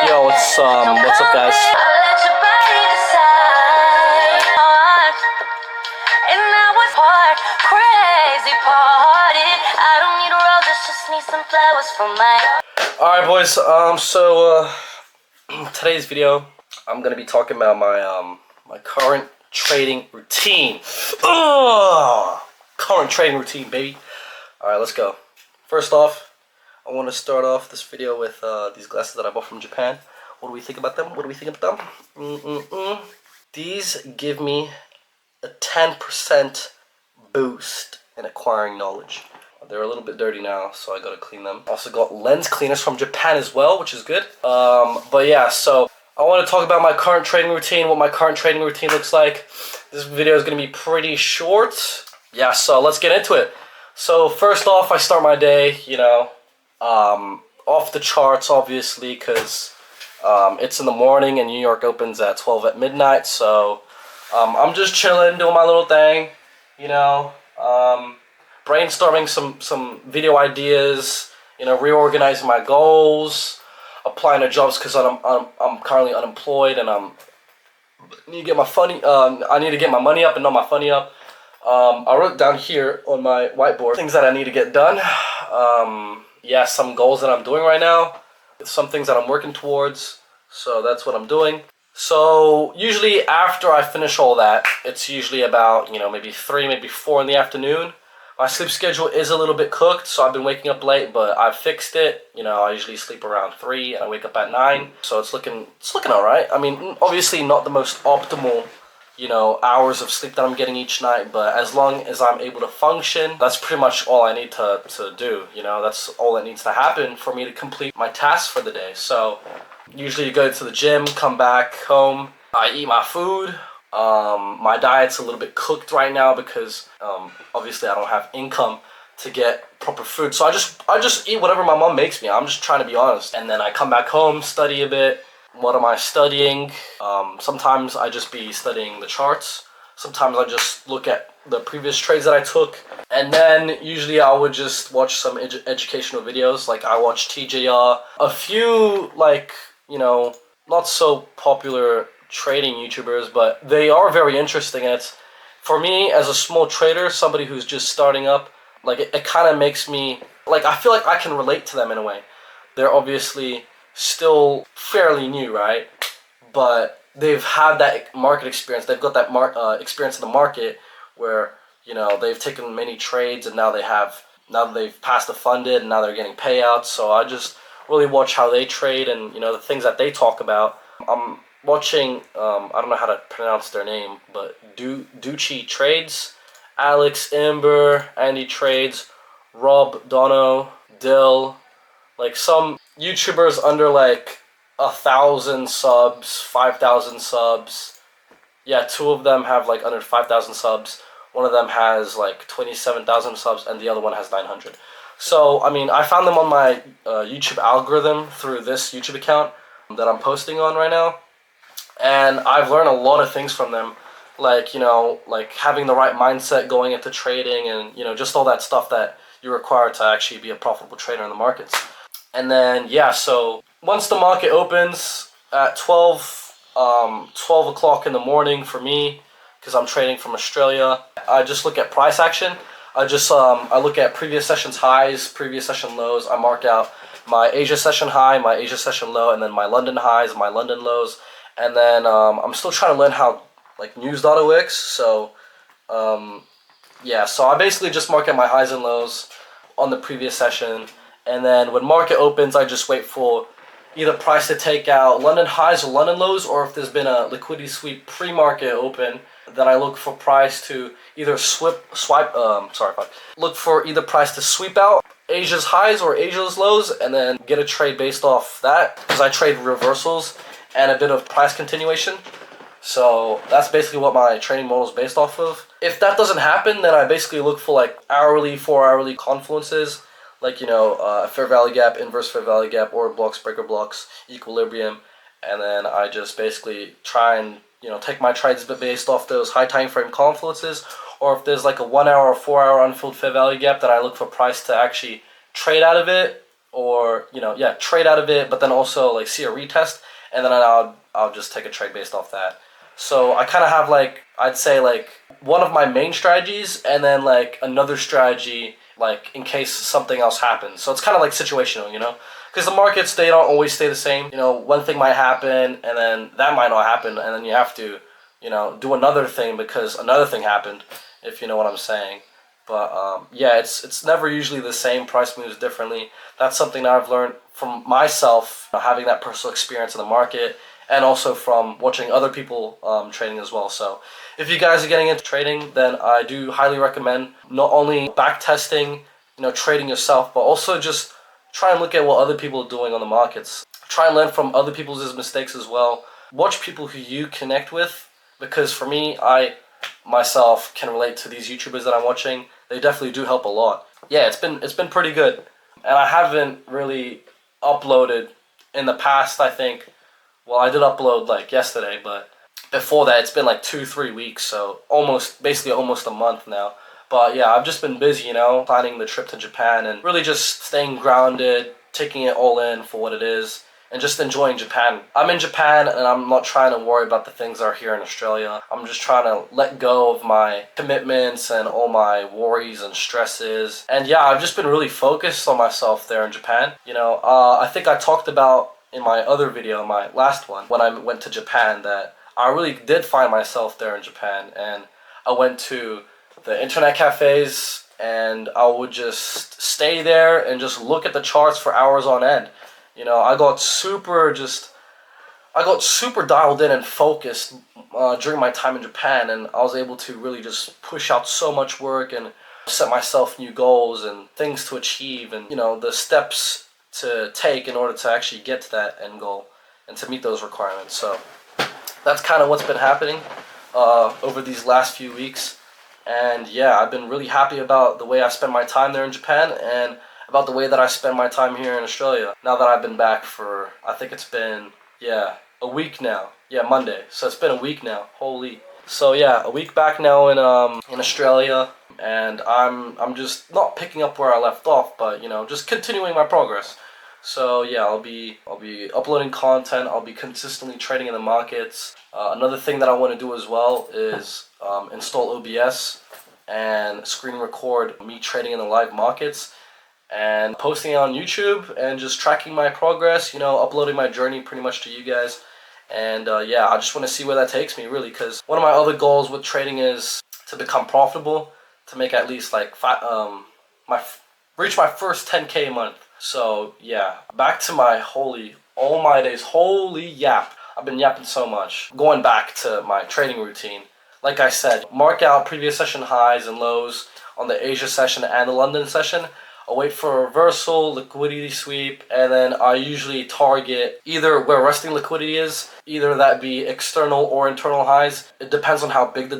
Yo, what's up, guys? Alright, boys, today's video, I'm gonna be talking about my current trading routine. Current trading routine, baby. Alright, let's go. First off, I want to start off this video with these glasses that I bought from Japan. What do we think about them? These give me a 10% boost in acquiring knowledge. They're a little bit dirty now, so I gotta clean them. Also got lens cleaners from Japan as well, which is good. But yeah, so I want to talk about my current trading routine, what my current trading routine looks like. This video is gonna be pretty short. Yeah, so let's get into it. So first off, I start my day, off the charts, obviously, because it's in the morning and New York opens at 12 at midnight. So I'm just chilling, doing my little thing, brainstorming some video ideas, reorganizing my goals, applying to jobs because I'm currently unemployed and I need to get my money up and not my funny up. I wrote down here on my whiteboard things that I need to get done. Yeah, some goals that I'm doing right now, some things that I'm working towards. So that's what I'm doing. So usually after I finish all that, it's usually about maybe 3, maybe 4 in the afternoon. My sleep schedule is a little bit cooked, so I've been waking up late, but I've fixed it. I usually sleep around 3 and I wake up at 9, so it's looking all right. I mean, obviously not the most optimal hours of sleep that I'm getting each night, but as long as I'm able to function, that's pretty much all I need to do. That's all that needs to happen for me to complete my tasks for the day. So usually you go to the gym, come back home, I eat my food. My diet's a little bit cooked right now because obviously I don't have income to get proper food, so I just eat whatever my mom makes me. I'm just trying to be honest. And then I come back home, study a bit. What am I studying? Sometimes I just be studying the charts. Sometimes I just look at the previous trades that I took. And then usually I would just watch some educational videos. Like I watch TJR, a few not so popular trading YouTubers, but they are very interesting. And it's, for me as a small trader, somebody who's just starting up, it kind of makes me, I feel like I can relate to them in a way. They're obviously still fairly new, right? But they've had that market experience. They've got that experience in the market where they've taken many trades and now they've passed the funded and now they're getting payouts. So I just really watch how they trade and the things that they talk about. I'm watching I don't know how to pronounce their name, but Ducci Trades, Alex Imber, Andy Trades, Rob Dono, Dill, some YouTubers under 1,000 subs, 5,000 subs. Yeah, 2 of them have under 5,000 subs. One of them has 27,000 subs, and the other one has 900. So I mean, I found them on my YouTube algorithm through this YouTube account that I'm posting on right now, and I've learned a lot of things from them, having the right mindset going into trading, and just all that stuff that you require to actually be a profitable trader in the markets. And then yeah, so once the market opens at 12 o'clock in the morning for me, because I'm trading from Australia, I just look at price action. I look at previous sessions highs, previous session lows. I mark out my Asia session high, my Asia session low, and then my London highs, my London lows. And then I'm still trying to learn how news data works. So yeah, so I basically just mark out my highs and lows on the previous session. And then when market opens, I just wait for either price to take out London highs or London lows, or if there's been a liquidity sweep pre-market open, then I look for price to either look for either price to sweep out Asia's highs or Asia's lows, and then get a trade based off that, because I trade reversals and a bit of price continuation. So that's basically what my trading model is based off of. If that doesn't happen, then I basically look for hourly, 4-hourly confluences, fair value gap, inverse fair value gap, order blocks, breaker blocks, equilibrium, and then I just basically try and take my trades based off those high time frame confluences. Or if there's a 1 hour or 4 hour unfilled fair value gap, then I look for price to actually trade out of it or yeah, trade out of it, but then also like see a retest, and then I'll just take a trade based off that. So I kind of have like, I'd say like one of my main strategies, and then like another strategy like in case something else happens. So it's kind of like situational, because the markets, they don't always stay the same. One thing might happen, and then that might not happen, and then you have to do another thing because another thing happened, if you know what I'm saying. But yeah, it's never usually the same. Price moves differently. That's something that I've learned from myself, having that personal experience in the market, and also from watching other people trading as well. So if you guys are getting into trading, then I do highly recommend not only back testing, trading yourself, but also just try and look at what other people are doing on the markets. Try and learn from other people's mistakes as well. Watch people who you connect with, because for me, I myself can relate to these YouTubers that I'm watching. They definitely do help a lot. Yeah, it's been pretty good. And I haven't really uploaded in the past, I think. Well, I did upload like yesterday, but before that it's been like 2-3 weeks, so basically almost a month now. But yeah, I've just been busy, planning the trip to Japan and really just staying grounded, taking it all in for what it is, and just enjoying Japan. I'm in Japan and I'm not trying to worry about the things that are here in Australia. I'm just trying to let go of my commitments and all my worries and stresses. And yeah, I've just been really focused on myself there in Japan. I think I talked about in my other video, my last one, when I went to Japan, that I really did find myself there in Japan. And I went to the internet cafes and I would just stay there and just look at the charts for hours on end. I got super dialed in and focused during my time in Japan, and I was able to really just push out so much work and set myself new goals and things to achieve, and the steps to take in order to actually get to that end goal and to meet those requirements. So that's kind of what's been happening over these last few weeks. And yeah, I've been really happy about the way I spend my time there in Japan, and about the way that I spend my time here in Australia. Now that I've been back for, I think it's been, yeah, a week now. Yeah, Monday. So it's been a week now. Holy. So yeah, a week back now in Australia, and I'm just not picking up where I left off, but just continuing my progress. So yeah, I'll be uploading content. I'll be consistently trading in the markets. Another thing that I want to do as well is install OBS and screen record me trading in the live markets and posting it on YouTube and just tracking my progress. Uploading my journey pretty much to you guys. And yeah, I just want to see where that takes me, really, because one of my other goals with trading is to become profitable, to make at least like reach my first 10K a month. So yeah, back to my all my days, holy yap. I've been yapping so much. Going back to my trading routine, like I said, mark out previous session highs and lows on the Asia session and the London session. I'll wait for a reversal, liquidity sweep, and then I usually target either where resting liquidity is, either that be external or internal highs. It depends on how big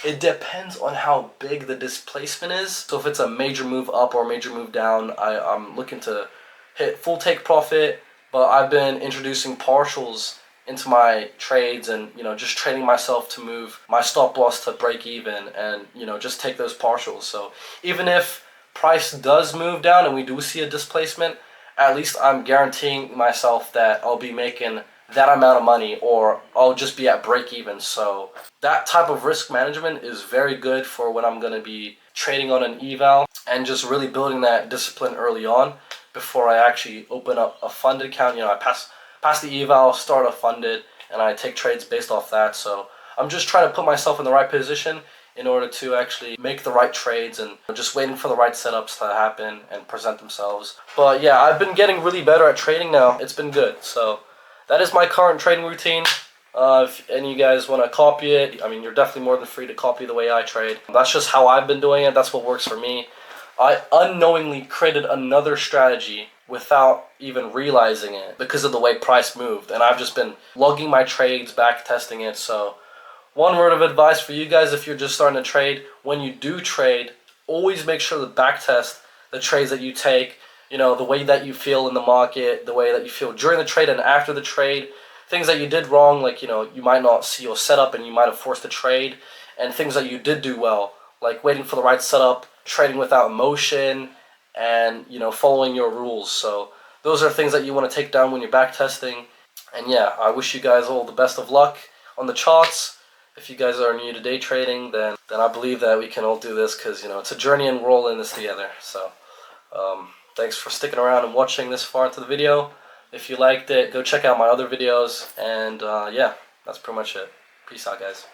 it depends on how big the displacement is. So if it's a major move up or a major move down, I'm looking to hit full take profit, but I've been introducing partials into my trades and just training myself to move my stop loss to break even and just take those partials. So even if price does move down and we do see a displacement, at least I'm guaranteeing myself that I'll be making that amount of money, or I'll just be at break even. So that type of risk management is very good for when I'm going to be trading on an eval, and just really building that discipline early on before I actually open up a funded account. I pass the eval, start a funded, and I take trades based off that. So I'm just trying to put myself in the right position in order to actually make the right trades, and just waiting for the right setups to happen and present themselves. But yeah, I've been getting really better at trading now. It's been good. So that is my current trading routine. If any of you guys want to copy it, you're definitely more than free to copy the way I trade. That's just how I've been doing it. That's what works for me. I unknowingly created another strategy without even realizing it because of the way price moved. And I've just been logging my trades, back testing it. So one word of advice for you guys, if you're just starting to trade, when you do trade, always make sure to back test the trades that you take, the way that you feel in the market, the way that you feel during the trade and after the trade, things that you did wrong, like, you might not see your setup and you might have forced a trade, and things that you did do well, like waiting for the right setup, trading without emotion, and following your rules. So those are things that you want to take down when you're back testing. And yeah, I wish you guys all the best of luck on the charts. If you guys are new to day trading, then I believe that we can all do this, because it's a journey and we're all in this together. So thanks for sticking around and watching this far into the video. If you liked it, go check out my other videos, and yeah, that's pretty much it. Peace out, guys.